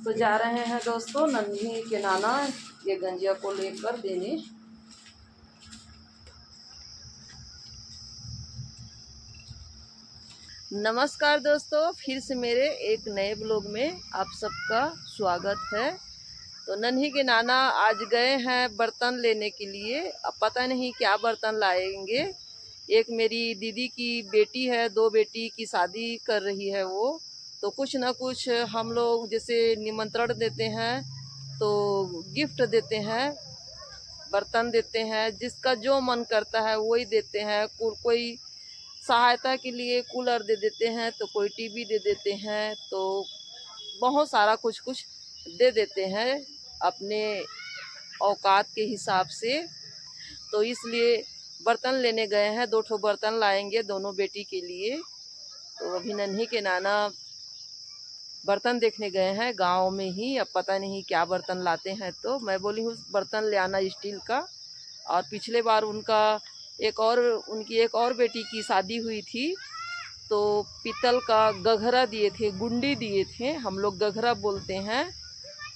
तो जा रहे हैं दोस्तों नन्ही के नाना ये गंजिया को लेकर देने। नमस्कार दोस्तों, फिर से मेरे एक नए ब्लॉग में आप सबका स्वागत है। तो नन्ही के नाना आज गए हैं बर्तन लेने के लिए। अब पता नहीं क्या बर्तन लाएंगे। एक मेरी दीदी की बेटी है, दो बेटी की शादी कर रही है वो, तो कुछ ना कुछ हम लोग जैसे निमंत्रण देते हैं तो गिफ्ट देते हैं, बर्तन देते हैं, जिसका जो मन करता है वही देते हैं। कोई सहायता के लिए कूलर दे देते हैं, तो कोई टीवी दे देते हैं, तो बहुत सारा कुछ कुछ दे देते हैं अपने औकात के हिसाब से। तो इसलिए बर्तन लेने गए हैं, 2 बर्तन लाएंगे दोनों बेटी के लिए। तो अभी नन्ही के नाना बर्तन देखने गए हैं गांव में ही। अब पता नहीं क्या बर्तन लाते हैं, तो मैं बोली हूँ बर्तन ले आना स्टील का। और पिछले बार उनकी एक और बेटी की शादी हुई थी, तो पीतल का गघरा दिए थे, गुंडी दिए थे, हम लोग गघरा बोलते हैं।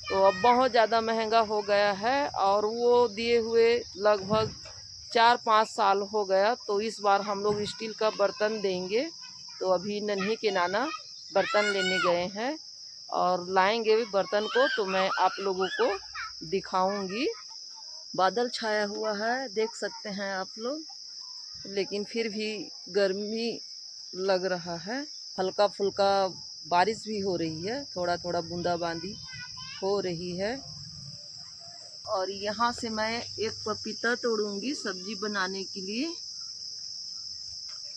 तो अब बहुत ज़्यादा महंगा हो गया है और वो दिए हुए लगभग 4-5 साल हो गया। तो इस बार हम लोग स्टील का बर्तन देंगे। तो अभी नन्ही के नाना बर्तन लेने गए हैं और लाएंगे भी बर्तन को, तो मैं आप लोगों को दिखाऊंगी। बादल छाया हुआ है, देख सकते हैं आप लोग, लेकिन फिर भी गर्मी लग रहा है। हल्का फुल्का बारिश भी हो रही है, थोड़ा थोड़ा बूंदाबांदी हो रही है। और यहाँ से मैं एक पपीता तोड़ूंगी सब्जी बनाने के लिए।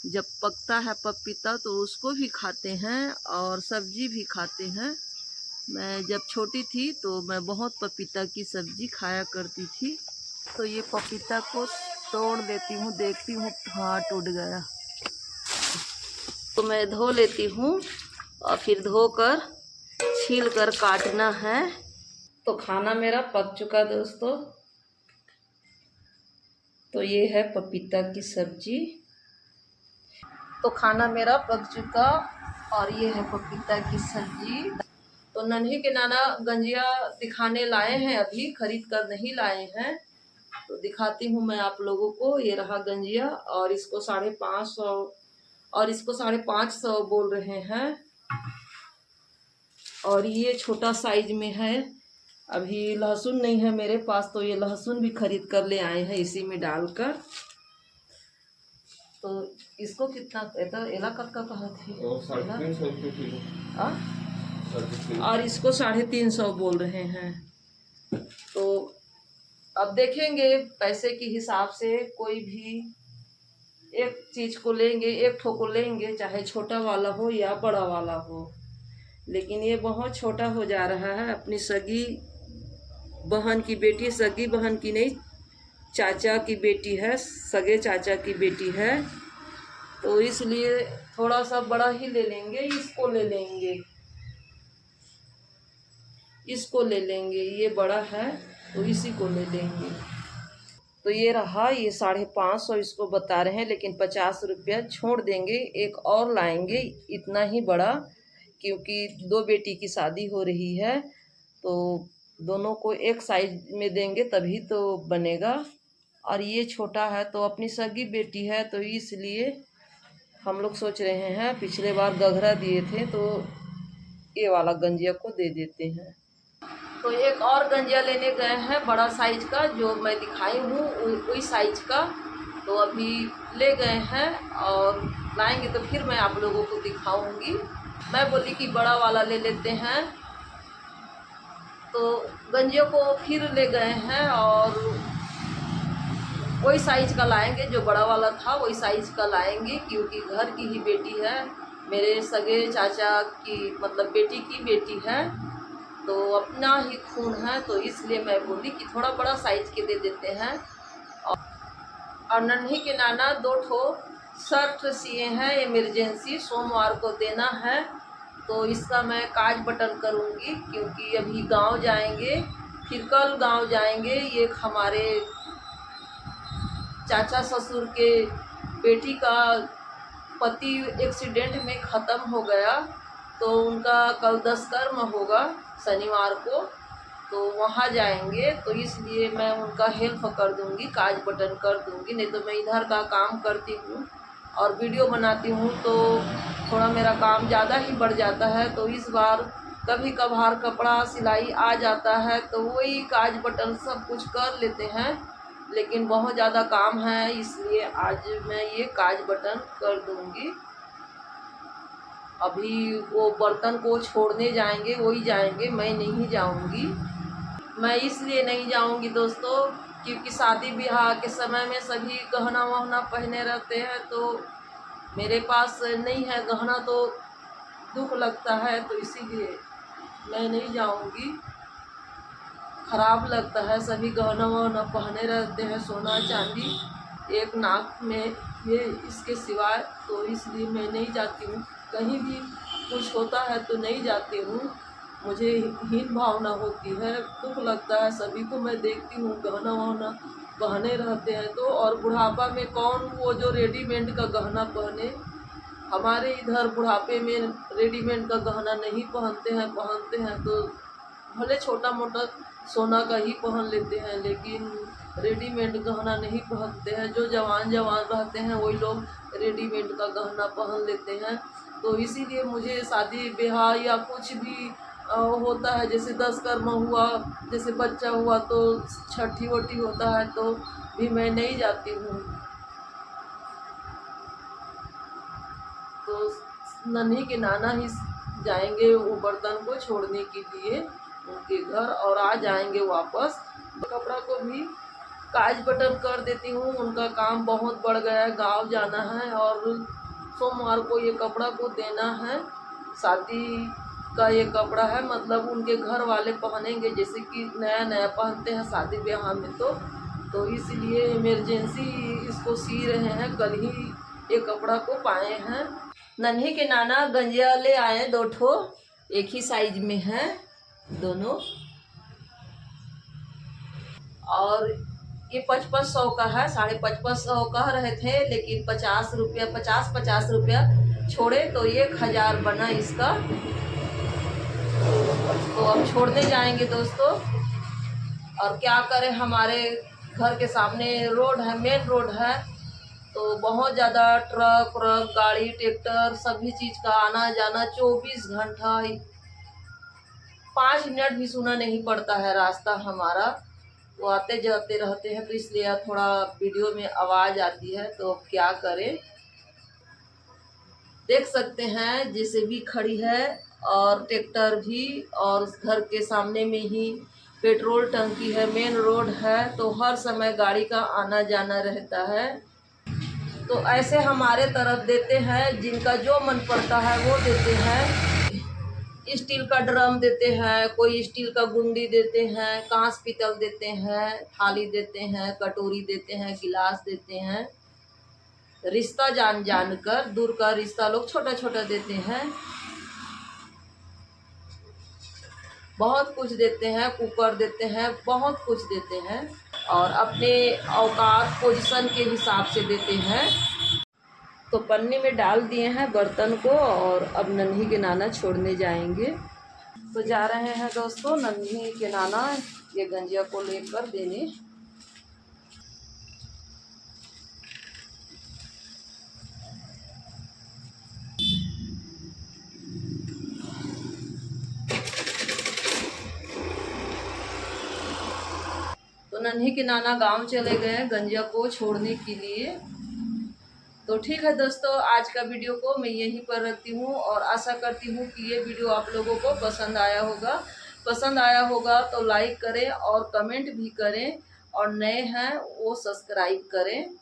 जब पकता है पपीता तो उसको भी खाते हैं और सब्जी भी खाते हैं। मैं जब छोटी थी तो मैं बहुत पपीता की सब्जी खाया करती थी। तो ये पपीता को तोड़ लेती हूँ, देखती हूँ, हाँ टूट गया। तो मैं धो लेती हूँ और फिर धोकर छील कर काटना है। तो खाना मेरा पक चुका दोस्तों। तो ये है पपीता की सब्जी। तो खाना मेरा पक चुका और ये है पपीता की सब्जी। तो नन्ही के नाना गंजिया दिखाने लाए हैं, अभी खरीद कर नहीं लाए हैं। तो दिखाती हूँ मैं आप लोगों को। ये रहा गंजिया और इसको 550 और इसको 550 बोल रहे हैं। और ये छोटा साइज में है। अभी लहसुन नहीं है मेरे पास, तो ये लहसुन भी खरीद कर ले आए हैं इसी में डालकर। तो इसको कितना एला कट का कहा थे, और इसको 350 बोल रहे हैं। तो अब देखेंगे पैसे के हिसाब से, कोई भी एक चीज को लेंगे, एक ठो को लेंगे, चाहे छोटा वाला हो या बड़ा वाला हो। लेकिन ये बहुत छोटा हो जा रहा है। अपनी सगी बहन की बेटी, सगी बहन की नहीं, चाचा की बेटी है, सगे चाचा की बेटी है। तो इसलिए थोड़ा सा बड़ा ही ले लेंगे। इसको ले लेंगे, इसको ले लेंगे, ये बड़ा है तो इसी को ले लेंगे। तो ये रहा, ये 550 इसको बता रहे हैं, लेकिन 50 रुपया छोड़ देंगे। एक और लाएंगे इतना ही बड़ा, क्योंकि 2 बेटी की शादी हो रही है, तो दोनों को एक साइज में देंगे तभी तो बनेगा। और ये छोटा है, तो अपनी सगी बेटी है, तो इसलिए हम लोग सोच रहे हैं, पिछले बार गघरा दिए थे तो ये वाला गंजिया को दे देते हैं। तो एक और गंजिया लेने गए हैं बड़ा साइज का, जो मैं दिखाई हूँ वही साइज का। तो अभी ले गए हैं और लाएंगे तो फिर मैं आप लोगों को दिखाऊंगी। मैं बोली कि बड़ा वाला ले लेते हैं, तो गंजियों को फिर ले गए हैं और वही साइज का लाएंगे, जो बड़ा वाला था वही साइज का लाएंगे, क्योंकि घर की ही बेटी है, मेरे सगे चाचा की मतलब बेटी की बेटी है, तो अपना ही खून है। तो इसलिए मैं बोली कि थोड़ा बड़ा साइज के दे देते हैं। और नन्ही के नाना 2 शर्ट सिए हैं इमरजेंसी, सोमवार को देना है। तो इसका मैं काज बटन करूँगी, क्योंकि अभी गांव जाएंगे, फिर कल गांव जाएंगे। ये हमारे चाचा ससुर के बेटी का पति एक्सीडेंट में ख़त्म हो गया, तो उनका कल 10 कर्म होगा शनिवार को, तो वहाँ जाएंगे, तो इसलिए मैं उनका हेल्प कर दूंगी, काज बटन कर दूंगी। नहीं तो मैं इधर का काम करती हूँ और वीडियो बनाती हूँ तो थोड़ा मेरा काम ज़्यादा ही बढ़ जाता है। तो इस बार कभी कभार कपड़ा सिलाई आ जाता है तो वही काज बटन सब कुछ कर लेते हैं, लेकिन बहुत ज़्यादा काम है इसलिए आज मैं ये काज बटन कर दूंगी। अभी वो बर्तन को छोड़ने जाएंगे, वही जाएंगे, मैं नहीं जाऊंगी। मैं इसलिए नहीं जाऊंगी दोस्तों क्योंकि शादी ब्याह के समय में सभी गहना वहना पहने रहते हैं, तो मेरे पास नहीं है गहना तो दुख लगता है, तो इसीलिए मैं नहीं जाऊंगी। खराब लगता है, सभी गहना वहना पहने रहते हैं, सोना चांदी एक नाक में ये इसके सिवाय, तो इसलिए मैं नहीं जाती हूँ। कहीं भी कुछ होता है तो नहीं जाती हूँ, मुझे हीन भावना होती है, दुख लगता है। सभी को मैं देखती हूँ गहना वहना पहने रहते हैं तो, और बुढ़ापा में कौन वो जो रेडीमेड का गहना पहने। हमारे इधर बुढ़ापे में रेडीमेड का गहना नहीं पहनते हैं तो भले छोटा मोटा सोना का ही पहन लेते हैं, लेकिन रेडीमेड गहना नहीं पहनते हैं। जो जवान रहते हैं वही लोग रेडीमेड का गहना पहन लेते हैं। तो इसीलिए मुझे शादी ब्याह या कुछ भी होता है, जैसे 10 कर्म हुआ, जैसे बच्चा हुआ, तो छठी वठी होता है तो भी मैं नहीं जाती हूँ। तो नन्ही के नाना ही जाएंगे वो बर्तन को छोड़ने के लिए उनके घर, और आ जाएंगे वापस। कपड़ा को भी काज बटन कर देती हूँ, उनका काम बहुत बढ़ गया है, गांव जाना है और सोमवार को ये कपड़ा को देना है। शादी का ये कपड़ा है, मतलब उनके घर वाले पहनेंगे, जैसे कि नया नया पहनते हैं शादी ब्याह में, तो इसलिए इमरजेंसी इसको सी रहे हैं, कल ही ये कपड़ा को पाए हैं। नन्ही के नाना गंजिया ले आए 2 ठो, एक ही साइज में है दोनों, और ये 5500 का है, 5550 कह रहे थे, लेकिन 50 रुपया छोड़े तो 1000 बना इसका। तो अब छोड़ने जाएंगे दोस्तों, और क्या करें, हमारे घर के सामने रोड है, मेन रोड है, तो बहुत ज़्यादा ट्रक गाड़ी ट्रैक्टर सभी चीज़ का आना जाना 24 घंटा, 5 मिनट भी सुना नहीं पड़ता है रास्ता हमारा, तो आते जाते रहते हैं, तो इसलिए थोड़ा वीडियो में आवाज़ आती है, तो क्या करें। देख सकते हैं जेसीबी खड़ी है और ट्रैक्टर भी, और घर के सामने में ही पेट्रोल टंकी है, मेन रोड है, तो हर समय गाड़ी का आना जाना रहता है। तो ऐसे हमारे तरफ देते हैं, जिनका जो मन पड़ता है वो देते हैं। स्टील का ड्रम देते हैं, कोई स्टील का गुंडी देते हैं, कांच पीतल देते हैं, थाली देते हैं, कटोरी देते हैं, गिलास देते हैं। रिश्ता जान जान कर, दूर का रिश्ता लोग छोटा छोटा देते हैं, बहुत कुछ देते हैं, कुकर देते हैं, बहुत कुछ देते हैं, और अपने औकात पोजीशन के हिसाब से देते हैं। तो पन्नी में डाल दिए हैं बर्तन को, और अब नन्ही के नाना छोड़ने जाएंगे। तो जा रहे हैं दोस्तों नन्ही के नाना ये गंजिया को लेकर देने। तो नन्ही के नाना गांव चले गए गंजिया को छोड़ने के लिए। तो ठीक है दोस्तों, आज का वीडियो को मैं यहीं पर रखती हूँ, और आशा करती हूँ कि ये वीडियो आप लोगों को पसंद आया होगा तो लाइक करें और कमेंट भी करें, और नए हैं वो सब्सक्राइब करें।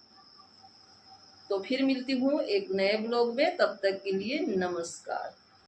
तो फिर मिलती हूँ एक नए ब्लॉग में, तब तक के लिए नमस्कार।